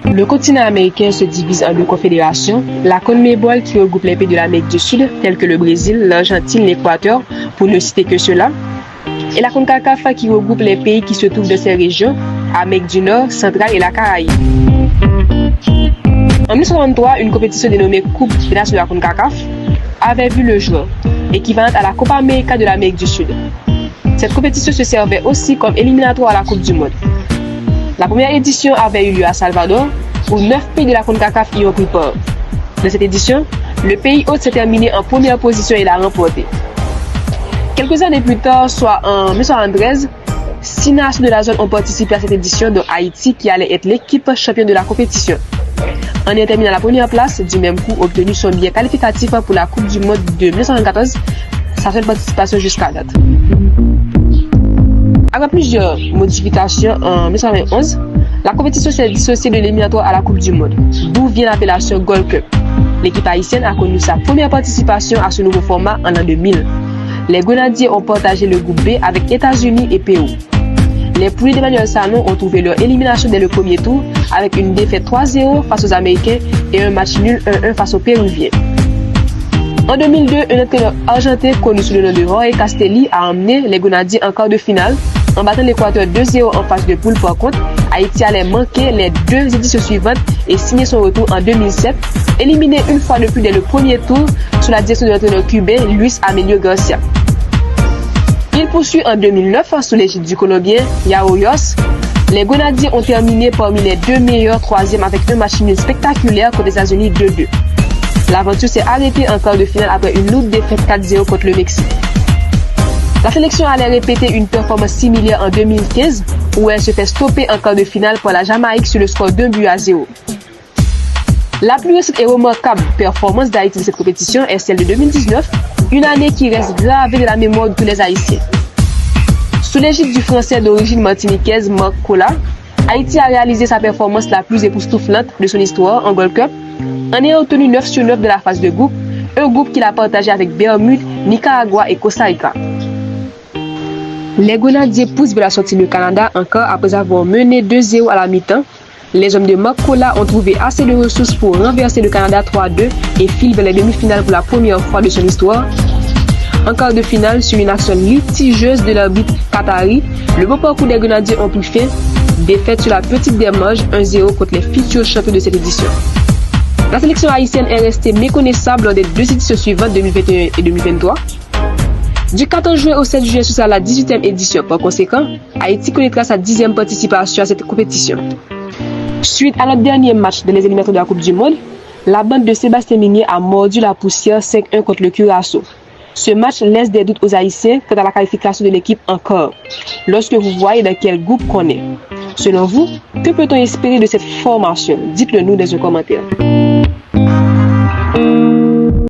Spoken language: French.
Le continent américain se divise en deux confédérations, la CONMEBOL qui regroupe les pays de l'Amérique du Sud, tels que le Brésil, l'Argentine, l'Équateur, pour ne citer que cela, et la CONCACAF qui regroupe les pays qui se trouvent dans ces régions, Amérique du Nord, centrale et la Caraïbe. En 1963, une compétition dénommée Coupe des Nations de la CONCACAF avait vu le jour, équivalente à la Copa América de l'Amérique du Sud. Cette compétition se servait aussi comme éliminatoire à la Coupe du Monde. La première édition avait eu lieu à Salvador, où 9 pays de la CONCACAF y ont pris part. Dans cette édition, le pays hôte s'est terminé en première position et l'a remporté. Quelques années plus tard, soit en 1973, 6 nations de la zone ont participé à cette édition, dont Haïti qui allait être l'équipe championne de la compétition. En ayant terminé à la première place, du même coup obtenu son billet qualificatif pour la Coupe du Monde de 1994, sa seule participation jusqu'à date. Après plusieurs modifications en 1991, la compétition s'est dissociée de l'éliminatoire à la Coupe du Monde, d'où vient l'appellation Gold Cup. L'équipe haïtienne a connu sa première participation à ce nouveau format en l'an 2000. Les Grenadiers ont partagé le groupe B avec États-Unis et Pérou. Les poulies d'Emmanuel Salon ont trouvé leur élimination dès le premier tour avec une défaite 3-0 face aux Américains et un match nul 1-1 face aux Péruviens. En 2002, un entraîneur argentin connu sous le nom de Jorge Castelli a emmené les Grenadiers en quart de finale en battant l'Équateur 2-0 en phase de poule. Par contre, Haïti allait manquer les 2 éditions suivantes et signer son retour en 2007, éliminé une fois de plus dès le premier tour sous la direction de l'entraîneur cubain Luis Amelio Garcia. Il poursuit en 2009 sous l'égide du Colombien Yao Yos. Les Grenadiers ont terminé parmi les 2 meilleurs troisièmes avec un match nul spectaculaire contre les États-Unis 2-2. L'aventure s'est arrêtée en quart de finale après une lourde défaite 4-0 contre le Mexique. La sélection allait répéter une performance similaire en 2015 où elle se fait stopper en quart de finale par la Jamaïque sur le score d'1-0. La plus récente et remarquable performance d'Haïti de cette compétition est celle de 2019, une année qui reste gravée de la mémoire de tous les Haïtiens. Sous l'égide du Français d'origine martiniquaise Marc Cola, Haïti a réalisé sa performance la plus époustouflante de son histoire en Gold Cup en ayant obtenu 9 sur 9 de la phase de groupe, un groupe qu'il a partagé avec Bermude, Nicaragua et Costa Rica. Les Grenadiers poussent vers la sortie du Canada encore après avoir mené 2-0 à la mi-temps. Les hommes de Marc Cola ont trouvé assez de ressources pour renverser le Canada 3-2 et filent vers les demi-finales pour la première fois de son histoire. En quart de finale, sur une action litigieuse de l'arbitre qatari, le beau parcours des Grenadiers ont pris fin. Défaite sur la petite démarche 1-0 contre les futurs champions de cette édition. La sélection haïtienne est restée méconnaissable lors des 2 éditions suivantes 2021 et 2023. Du 14 juin au 7 juillet, ce sera la 18e édition. Par conséquent, Haïti connaîtra sa 10e participation à cette compétition. Suite à notre dernier match de les éliminatoires de la Coupe du Monde, la bande de Sébastien Minier a mordu la poussière 5-1 contre le Curaçao. Ce match laisse des doutes aux Haïtiens quant à la qualification de l'équipe encore, lorsque vous voyez dans quel groupe qu'on est. Selon vous, que peut-on espérer de cette formation? Dites-le nous dans un commentaire.